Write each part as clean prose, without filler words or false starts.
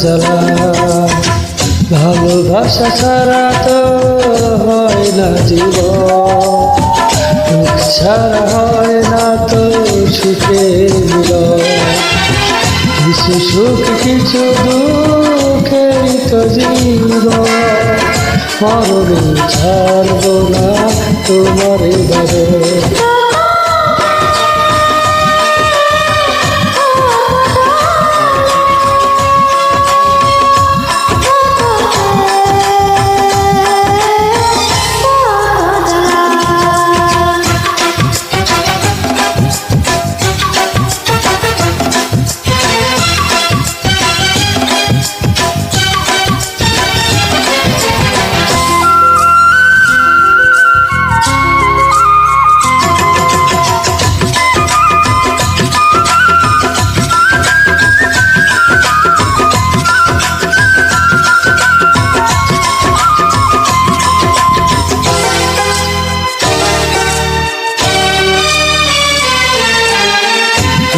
জ্বালা, ভালোবাসা ছাড়া তো হয় না জীবন, দুঃখ ছাড়া হয় না তো সুখের মিলন। কিছু সুখ কিছু দুঃখেরই তো জীবন, মরণে ছাড়ব না তোমার এবারে।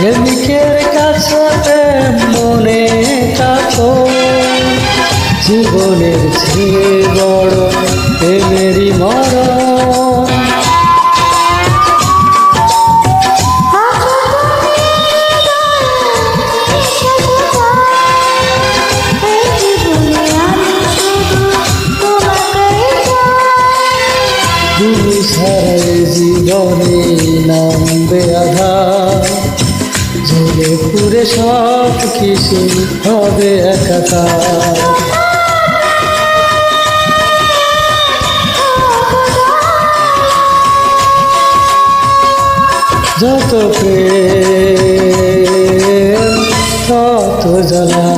প্রেমিকের কাছে মনে থাকো, জীবনের চেয়ে বড় প্রেমেরই মরণ। তুমি ছাড়াই জীবনে নামবে আঘাত, ঝরে পুরে সব কিছু হবে একাকার। যত প্রেম তত জ্বালা,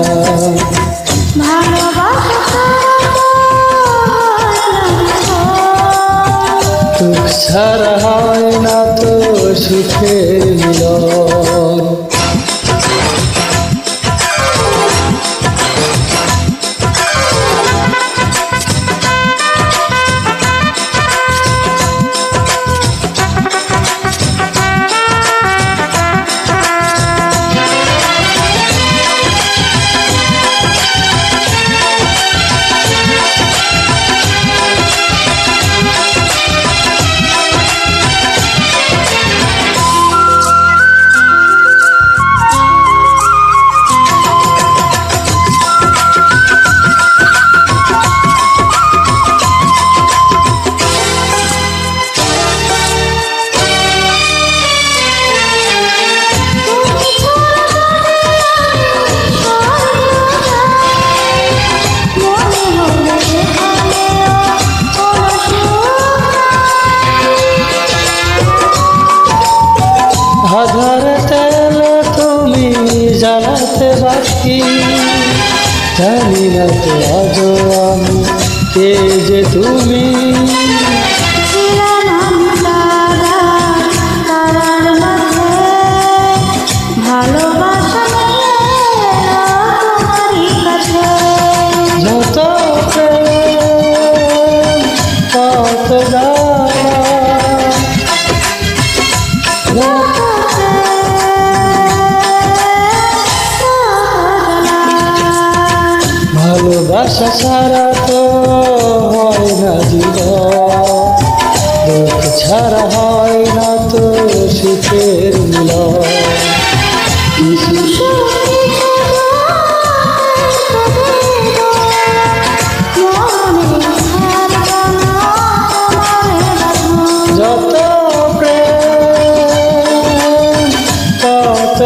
দুঃখ ছাড়া হয় না তো সুখের মিলন। আধার তেল তুমি জ্বালাতে বাকি, জানি না তো আজও আমি কে যে তুমি। যত প্রেম তত ভালোবাসা ছাড়া তো হয় না জীবন, দুঃখ ছাড়া হয় না তো সুখের মিলন। যত প্রেম তত